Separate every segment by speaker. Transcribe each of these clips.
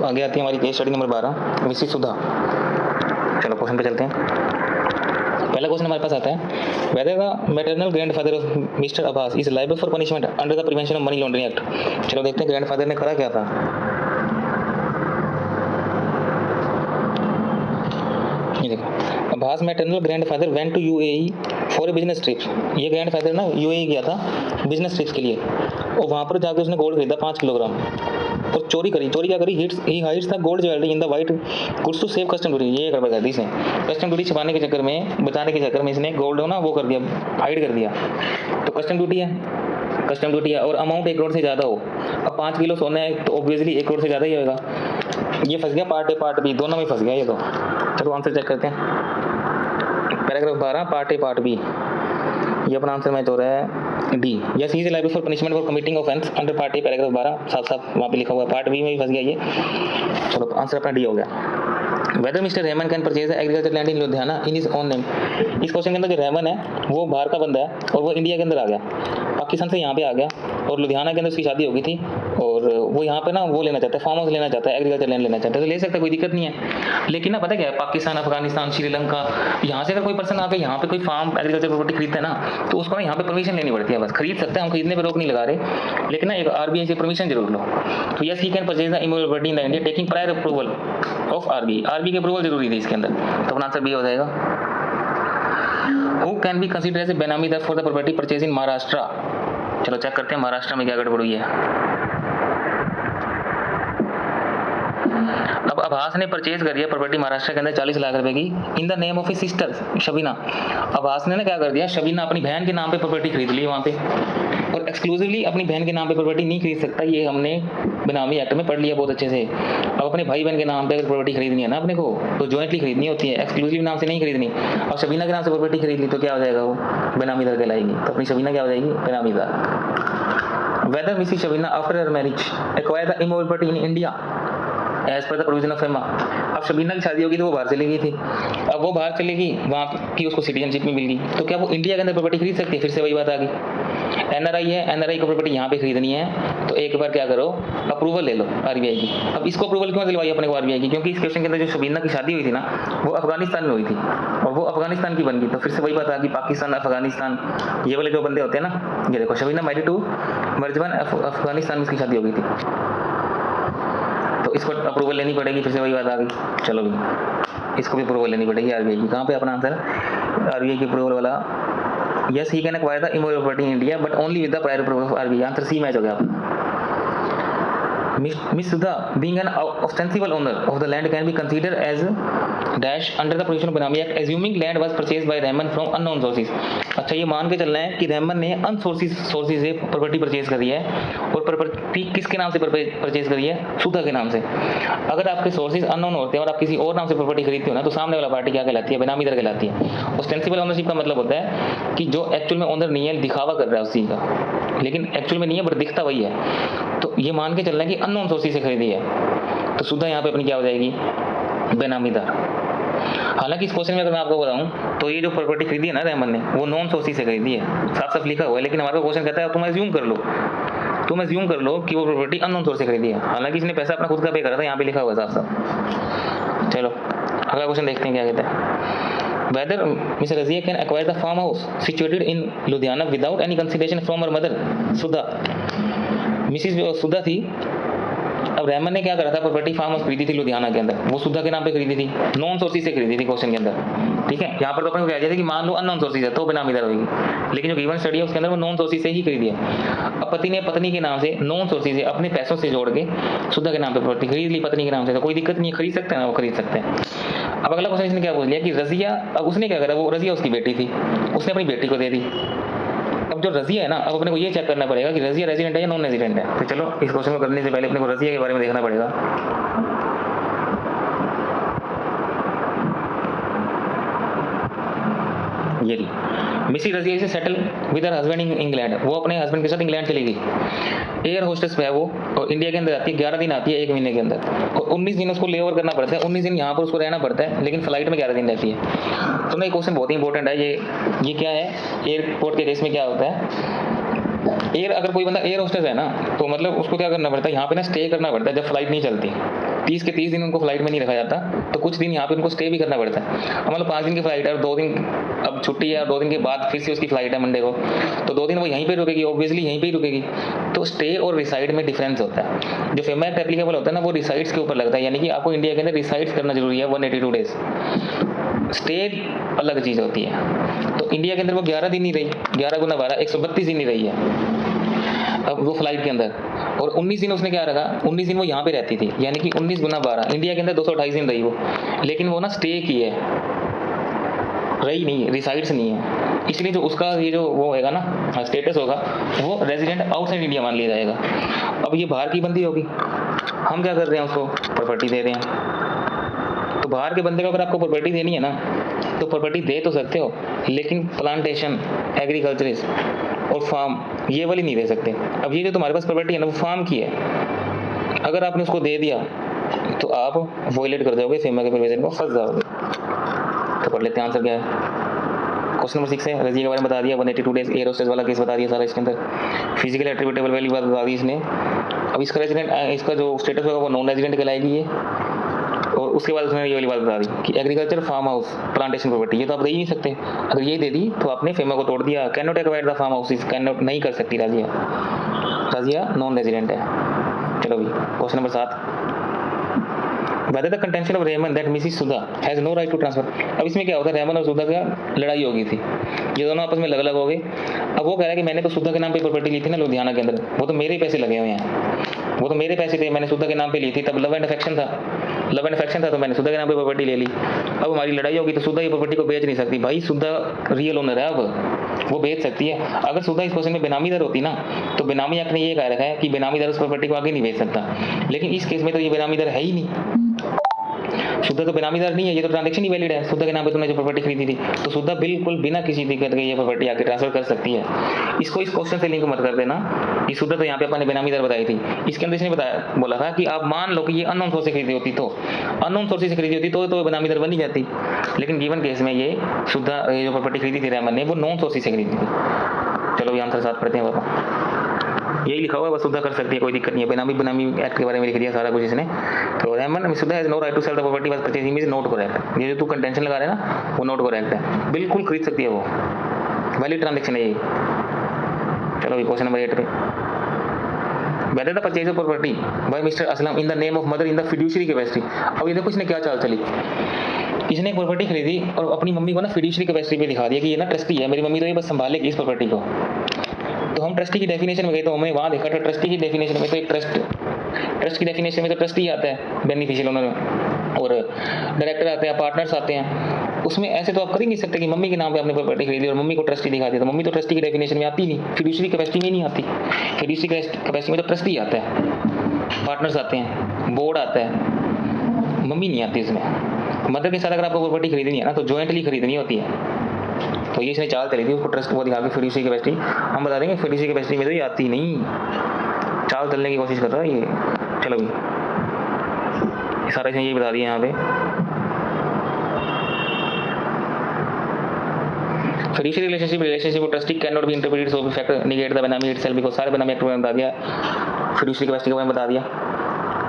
Speaker 1: तो आगे आती है हमारी केस स्टडी नंबर 12, मिसेस सुधा। चलो क्वेश्चन पे चलते हैं। पहला क्वेश्चन हमारे पास आता है, whether the maternal grandfather of mister Abbas is liable for punishment under the prevention of money laundering act. चलो देखते हैं ग्रैंडफादर ने करा क्या था। ये देखो, Abbas maternal grandfather went to UAE for a business trip. ये ग्रैंडफादर ना यूएई गया था बिजनेस ट्रिप के लिए, और वहाँ पर जाकर उसने गोल्ड खरीदा 5 किलोग्राम, और चोरी क्या करी, he hides the gold jewellery in the white goods to save custom duty. ये गड़बड़ कर दी इसने, कस्टम ड्यूटी छिपाने के चक्कर में, बचाने के चक्कर में इसने गोल्ड ना वो कर दिया, हाइड कर दिया। तो कस्टम ड्यूटी है और अमाउंट 1 करोड़ से ज़्यादा हो। अब 5 किलो सोना है तो ऑब्वियसली 1 करोड़ से ज़्यादा ही होगा। ये फंस गया पार्ट ए पार्ट बी, दोनों में फंस गया ये तो। चलो आंसर चेक करते हैं। Paragraph 12 part A part B, ये अपना आंसर मैच हो रहा है D. Yes he is liable for punishment for committing offence under part A paragraph 12, साफ वहाँ पे लिखा हुआ है। पार्ट बी में भी फंस गया ये। चलो आंसर अपना डी हो गया। Whether mister Rahman can purchase agriculture land in Ludhiana in his own name. इस क्वेश्चन के अंदर जो रहमान है वो बाहर का बंदा है और वो इंडिया के अंदर आ गया, पाकिस्तान से यहाँ पे आ गया, और लुधियाना के अंदर उसकी शादी हो गई थी, और वो यहाँ पे ना वो लेना चाहता है, फार्म हाउस लेना चाहता है, एग्रीकल्चर लैंड लेना चाहता है, तो ले सकता है, कोई दिक्कत नहीं है। लेकिन ना पता क्या है, पाकिस्तान, अफगानिस्तान, श्रीलंका, यहाँ से अगर कोई पर्सन आके यहाँ पे कोई फार्म एग्रीकल्चर प्रॉपर्टी खरीदता है ना, तो उसको ना यहाँ पे परमिशन लेनी पड़ती है। बस खरीद सकते हैं, हम खरीदने पर रोक नहीं लगा रहे, लेकिन ना एक आरबीआई से परमिशन जरूर लो। तो yes he can purchase the immovable property in the India taking prior approval of RBI के अप्रूवल जरूरी थी इसके अंदर। तो अपना आंसर बी हो जाएगा। Who can be consider as a benami for the property purchase in Maharashtra. चलो चेक करते हैं महाराष्ट्र में क्या गड़बड़ हुई है। अब अब्बास ने परचेज करी है प्रॉपर्टी महाराष्ट्र के अंदर 40 लाख रुपए की, in the name of A sister Shabina. Abbas ने ना क्या कर दिया, शबीना अपनी बहन के नाम पे प्रॉपर्टी खरीद ली वहाँ पे, और एक्सक्लूसिवली अपनी बहन के नाम पे प्रॉपर्टी नहीं खरीद सकता, ये हमने बेनामी एक्ट में पढ़ लिया बहुत अच्छे से। अब अपने भाई बहन के नाम पे अगर प्रॉपर्टी खरीदनी है ना अपने को, तो जॉइंटली खरीदनी होती है, एक्सक्लूसिव नाम से नहीं खरीदनी। अब शबीना के नाम से प्रॉपर्टी खरीद ली तो क्या हो जाएगा, वो बेनामीदार कहलाएगी। तो अपनी शबीना क्या हो जाएगी, benamidar. Whether Mrs Shabina after her marriage acquire the immovable property in India as per the provision of FEMA। अब शबीना की शादी होगी तो वो बाहर चली गई थी, अब वो बाहर चली गई, वहाँ की उसको सिटीजनशिप में मिल गई, तो क्या वो इंडिया के अंदर प्रॉपर्टी खरीद सकती है? फिर से वही बात आ गई, एनआरआई है, एनआरआई को प्रॉपर्टी यहाँ पे खरीदनी है, तो एक बार क्या करो, अप्रूवल ले लो आरबीआई की। अब इसको अप्रूवल क्यों दिलवाई अपने को आरबीआई की, क्योंकि इस क्वेश्चन के अंदर जो शबीना की शादी हुई थी ना, वो अफगानिस्तान में हुई थी, और वो अफगानिस्तान की बन गई। तो फिर से वही बात आ गई, पाकिस्तान, अफगानिस्तान, ये वाले जो बंदे होते हैं ना, ये देखो शबीना मैरिड टू मर्जबान, अफगानिस्तान में इसकी शादी हो गई थी, तो इसको अप्रूवल लेनी पड़ेगी। फिर से वही बात आ गई। चलो भी इसको भी अप्रूवल लेनी पड़ेगी आरबीआई की। कहाँ पे अपना आंसर, आरबीआई की अप्रूवल वाला। Yes he can acquire the immovable property in India but only with the prior approval of RBI. Answer C match हो गया। Miss Sudha, being an ostensible owner of the land, can be considered as dash under the provision of Benami Act, assuming land was purchased by Rahman from unknown sources। अच्छा, ये मान के चलना है कि रहमान ने सोर्सेज से प्रॉपर्टी परचेज करी है, और प्रॉपर्टी किसके नाम से परचेज करी है, सुधा के नाम से। अगर आपके सोर्सेज अननोन होते हैं और आप किसी और नाम से प्रॉपर्टी खरीदते हो ना, तो सामने वाला पार्टी क्या कहलाती है, बेनामीदार कहलाती है। ऑस्टेंसिबल ओनरशिप का मतलब होता है कि जो एक्चुअल में ओनर नहीं है, दिखावा कर रहा है उस चीज का, लेकिन एक्चुअल में नहीं है बट दिखता वही है। तो ये मान के चलना है कि अननोन सोर्सेज से खरीदी है, तो सुधा यहाँ पे अपनी क्या हो जाएगी, बेनामीदार। हालांकि इस क्वेश्चन में अगर मैं आपको बताऊं तो ये जो प्रॉपर्टी खरीदी है ना रहमान ने, वो नॉन सोर्सेज से खरीदी है, साफ साफ लिखा हुआ है। लेकिन हमारा क्वेश्चन कहता है तुम एज्यूम कर लो कि वो प्रॉपर्टी अननोन सोर्स से खरीदी है, हालांकि इसने पैसा अपना खुद का पे करा था, यहाँ पे लिखा हुआ है साफ साफ। चलो अगला क्वेश्चन देखते हैं क्या कहता है। Whether miss Razia can acquire the farm house situated in Ludhiana without any consideration from her mother Sudha. Missus जो सुधा थी, अब रहमान ने क्या करा था, प्रॉपर्टी फार्म हाउस खरीदी थी लुधियाना के अंदर, वो सुधा के नाम पे खरीदी थी, नॉन सोर्सेज से खरीदी थी क्वेश्चन के अंदर। ठीक है, यहाँ पर तो अपन को कह दिया था कि मान लो अननोन सोर्सेज है तो बेनामीदार होगी, लेकिन जो गिवन स्टडी है उसके अंदर वो नॉन सोर्सेज से ही खरीदी है। अब पति ने पत्नी के नाम से नॉन सोर्सेज से अपने पैसों से जोड़ के सुधा के नाम पे प्रॉपर्टी खरीद ली पत्नी के नाम से, तो कोई दिक्कत नहीं है, खरीद सकते हैं ना, वो खरीद सकते हैं। अब अगला क्वेश्चन इसने क्या पूछ लिया कि रजिया, अब उसने क्या करा, वो रजिया उसकी बेटी थी, उसने अपनी बेटी को दे दी। अब जो रजिया है ना, अब अपने को ये चेक करना पड़ेगा कि रजिया रेजिडेंट है या नॉन रेजिडेंट है। तो चलो इस क्वेश्चन को करने से पहले अपने को रजिया के बारे में देखना पड़ेगा। ये ली मिसी रजिया से settle with her husband in England, वो अपने हस्बैंड के साथ इंग्लैंड चली गई। एयर होस्टेस है वो, और इंडिया के अंदर आती है, 11 दिन आती है 1 महीने के अंदर, और 19 दिन उसको ले ओवर करना पड़ता है, 19 दिन यहाँ पर उसको रहना पड़ता है, लेकिन फ्लाइट में 11 दिन रहती है। तो ना ये क्वेश्चन बहुत ही इंपॉर्टेंट है। ये क्या है, एयरपोर्ट के केस में क्या होता है, एयर अगर कोई बंदा एयर होस्टेस है ना, तो मतलब उसको क्या करना पड़ता है, यहाँ पे ना स्टे करना पड़ता है जब फ्लाइट नहीं चलती। 30 के 30 दिन उनको फ्लाइट में नहीं रखा जाता, तो कुछ दिन यहाँ पे उनको स्टे भी करना पड़ता है। अब मतलब 5 दिन की फ्लाइट है और 2 दिन अब छुट्टी है और 2 दिन के बाद फिर से उसकी फ्लाइट है मंडे को, तो 2 दिन वो यहीं पे रुकेगी, ऑब्वियसली यहीं पे ही रुकेगी। तो स्टे और रिसाइड में डिफरेंस होता है। जो फेमा एक्ट एप्लीकेबल होता है ना, वो रिसाइड्स के ऊपर लगता है, यानी कि आपको इंडिया के अंदर रिसाइड्स करना जरूरी है 182 डेज। स्टे अलग चीज़ होती है। तो इंडिया के अंदर वो 11 दिन ही रही, 11 गुना 12 132 दिन ही रही है अब वो फ्लाइट के अंदर। और 19 दिन उसने क्या रखा, 19 दिन वो यहाँ पे रहती थी, यानी कि 19 गुना 12 इंडिया के अंदर 228 दिन रही वो। लेकिन वो ना स्टे की है, रही नहीं, रिसाइड्स नहीं है, इसलिए जो उसका ये जो वो होगा ना स्टेटस होगा, वो रेजिडेंट आउटसाइड इंडिया मान लिया जाएगा। अब ये बाहर की बंदी होगी, हम क्या कर रहे हैं, उसको प्रॉपर्टी दे रहे हैं। तो बाहर के बंदे को अगर आपको प्रॉपर्टी देनी है ना, तो प्रॉपर्टी दे तो सकते हो, लेकिन प्लांटेशन, एग्रीकल्चरिस्ट और फार्म ये वाली नहीं दे सकते। अब ये जो तुम्हारे पास प्रॉपर्टी है ना, वो फार्म की है, अगर आपने उसको दे दिया तो आप वॉयलेट कर जाओगे, फेमा के प्रोविजन को फंस जाओगे। तो पढ़ लेते हैं आंसर क्या है। क्वेश्चन नंबर 6 है, रजिया के बारे में बता दिया, 182 डेज एयर होस्टेस वाला केस बता दिया सारा इसके अंदर। फिजिकल एट्रीब्यूटेबल वैल्यू बात बता दी इसने। अब इसका रेजिडेंट, इसका जो स्टेटस होगा वो नॉन रेजिडेंट कहलाएगी ये। और उसके बाद उसने ये वाली बात बता दी कि agriculture, farm house, plantation property, ये तो आप दे ही नहीं सकते। अगर ये दे दी तो आपने फेमा को तोड़ दिया। Can not acquire the farm houses, can not नहीं कर सकती राजिया, राजिया नॉन रेजिडेंट है। चलो भी question number 7, whether the contention of Raymond that Mrs. Sudha has no right to transfer। अब इसमें क्या होता है, रेमन और सुधा का लड़ाई हो गई थी, ये दोनों आपस में अलग अलग हो गए। अब वो कह रहा है कि मैंने तो सुधा के नाम पे प्रॉपर्टी ली थी ना लुधियाना के अंदर, वो तो मेरे पैसे लगे हुए हैं, वो तो मेरे पैसे थे, मैंने सुधा के नाम पे ली थी, तब लव एंड अफेक्शन था, लव एंड अफेक्शन था, तो मैंने सुधा के नाम पे प्रॉपर्टी ले ली। अब हमारी लड़ाई होगी तो सुधा ये प्रॉपर्टी को बेच नहीं सकती, भाई सुधा रियल ओनर है, अब वो बेच सकती है। अगर सुधा इस क्वेश्चन में बेनामीदार होती ना, तो बेनामी एक्ट ने ये कह रखा है कि बेनामीदार उस प्रॉपर्टी को आगे नहीं बेच सकता, लेकिन इस केस में तो ये बेनामीदार है ही नहीं, सुधा तो बेनामीदार नहीं है, ये तो ट्रांजैक्शन ही वैलिड है। सुधा के नाम पे तुमने जो प्रॉपर्टी खरीदी थी, तो सुधा बिल्कुल बिना किसी दिक्कत के ये प्रॉपर्टी आगे ट्रांसफर कर सकती है। इसको इस क्वेश्चन से लिंक मत कर देना कि सुधा तो यहाँ पे अपने बेनामीदार बताई थी, इसके अंदर इसने बताया, बोला था कि आप मान लो कि ये अननोन सोर्स से खरीदी होती, तो अननोन सोर्स से खरीदी होती तो बेनामीदार बन ही जाती। लेकिन गिवन केस में ये सुधा ये जो प्रॉपर्टी खरीदी थी रेमन ने, वो नॉन सोर्स से खरीदी थी। चलो ये आंसर साथ पढ़ते हैं बाबा, यही लिखा हुआ है, बस सुधा कर सकती है, कोई दिक्कत नहीं है। बेनामी बनामी एक्ट के बारे में लिख दिया सारा कुछ इसने। तो रेमन Sudha has no right to sell the property was purchase, is not correct. ये जो तू कंटेंशन लगा रहे हैं ना, वो नॉट करेक्ट है, बिल्कुल खरीद सकती है वो, वैलिड ट्रांजैक्शन है ये। चलो क्वेश्चन नंबर 8 पे, whether the purchase of property by Mr. Aslam in the name of mother in the fiduciary capacity। अब ये देखो इसने क्या चाल चली, इसने एक प्रॉपर्टी खरीदी और अपनी मम्मी को ना फिड्यूशरी कैपेसिटी पे दिखा दिया कि ये ना ट्रस्टी है, मेरी मम्मी तो ये बस संभालेगी इस प्रॉपर्टी को। तो हम ट्रस्टी की डेफिनेशन में गए, तो हमें वहाँ देखा था ट्रस्टी की डेफिनेशन में तो एक ट्रस्ट की डेफिनेशन में तो ट्रस्टी आता है, बेनिफिशियल ओनर, और डायरेक्टर आते हैं, पार्टनर्स आते हैं। उसमें ऐसे तो आप कर ही नहीं सकते कि मम्मी के नाम पे आपने प्रॉपर्टी खरीदी और मम्मी को ट्रस्टी दिखा दिया, तो मम्मी तो ट्रस्टी की डेफिनेशन में आती नहीं, फिड्यूशरी कैपेसिटी में नहीं आती। फिड्यूशरी कैपेसिटी में तो ट्रस्टी आता है, पार्टनर्स आते हैं, बोर्ड आता है, मम्मी नहीं आती इसमें। मदर के साथ अगर आपको प्रॉपर्टी खरीदनी है ना, तो जॉइंटली खरीदनी होती है। तो ये इसने चाल चली थी, उसको ट्रस्ट वो दिखा के फिड्यूशरी कैपेसिटी, हम बता देंगे फिड्यूशरी कैपेसिटी में तो ये आती नहीं, चाल चलने की कोशिश कर रहा है ये। चलो भी सारा इसने यही बता दिया यहाँ पे। फिड्यूशरी रिलेशनशिप और trustee can not be interpreted so fact negate the बेनामी इटसेल्फ, बिकॉज़ सारे बेनामी एक्ट में बता दिया, फिड्यूशरी कैपेसिटी के बारे में बता दिया।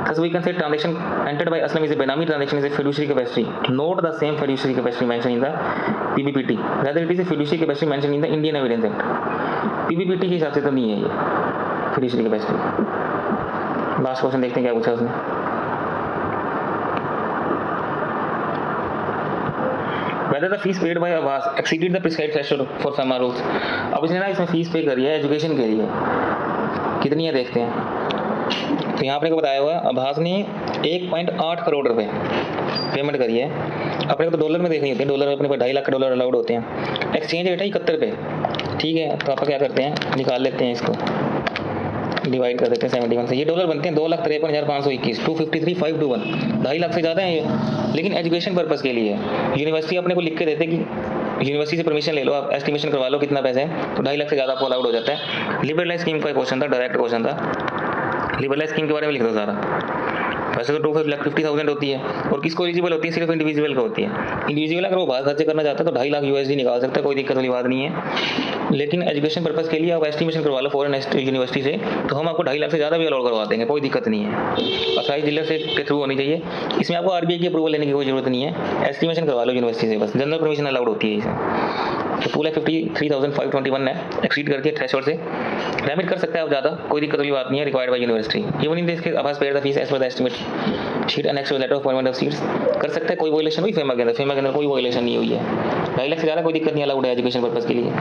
Speaker 1: Thus we can say transaction entered by Aslam is a Benami transaction is a fiduciary capacity, not the same fiduciary capacity mentioned in the PBPT. Rather it is a fiduciary capacity mentioned in the Indian Evidence Act. PBPT के हिसाब से तो नहीं है ये fiduciary capacity। Last question देखते हैं क्या पूछा उसने। Whether the fees paid by Abbas exceeded the prescribed threshold for FEMA rules। अब इसने ना इसमें फीस पे करी है एजुकेशन के लिए, कितनी है देखते हैं। तो यहाँ अपने को बताया हुआ है आभास ने 1.8 करोड़ रुपए पेमेंट करी है। अपने को तो डॉलर में देखनी होती है, डॉलर में अपने को 2.5 लाख डॉलर अलाउड होते हैं। एक्सचेंज रेट है 71 पे, ठीक है। तो आप क्या करते हैं, निकाल लेते हैं, इसको डिवाइड कर देते हैं 71 से, ये डॉलर बनते हैं 2,53,521, 253,521, 2.5 लाख से ज़्यादा है ये। लेकिन एजुकेशन पर्पज़ के लिए यूनिवर्सिटी अपने को लिख के देते कि यूनिवर्सिटी से परमिशन ले लो, आप एस्टिमेशन करवा लो कितना पैसा है, तो 2.5 लाख से ज़्यादा आपको अलाउड हो जाता है। लिबरलाइज स्कीम का क्वेश्चन था, डायरेक्ट क्वेश्चन था, लिबरलाइज स्कीम के बारे में लिख दो सारा। वैसे तो 2,50,000 होती है, और किसको एलिजिबल होती है, सिर्फ इंडिविजुअल को होती है। इंडिविजुअल अगर वो बाहर खर्चे करना चाहता है तो 2.5 लाख USD निकाल सकता है, कोई दिक्कत वाली बात नहीं है। लेकिन एजुकेशन पर्पज़ के लिए आप एस्टिमेशन करवा लो फॉरेन यूनिवर्सिटी से, तो हम आपको 2.5 लाख से ज़्यादा भी अलाउ करवा देंगे, कोई दिक्कत नहीं है। अथॉराइज डीलर से के थ्रू होनी चाहिए, इसमें आपको RBI की अप्रूवल लेने की कोई ज़रूरत नहीं है, एस्टिमेशन करवा लो यूनिवर्सिटी से बस, जनरल परमिशन अलाउड होती है इसे। तो 2,53,521 है, एक्सीड करती है थ्रेशोल्ड से। रेमिट कर सकते हैं आप ज़्यादा, कोई दिक्कत वाली बात नहीं है, required by university. Even in this case about paid the fees as per the estimate sheet annex to letter of appointment of seats, कर सकते हैं, कोई वॉयलेशन हुई फेमा के अंदर कोई वॉयलेशन नहीं हुई है। 2.5 लाख से ज़्यादा कोई दिक्कत नहीं, अलाउड है एजुकेशन पर्पज़ के लिए।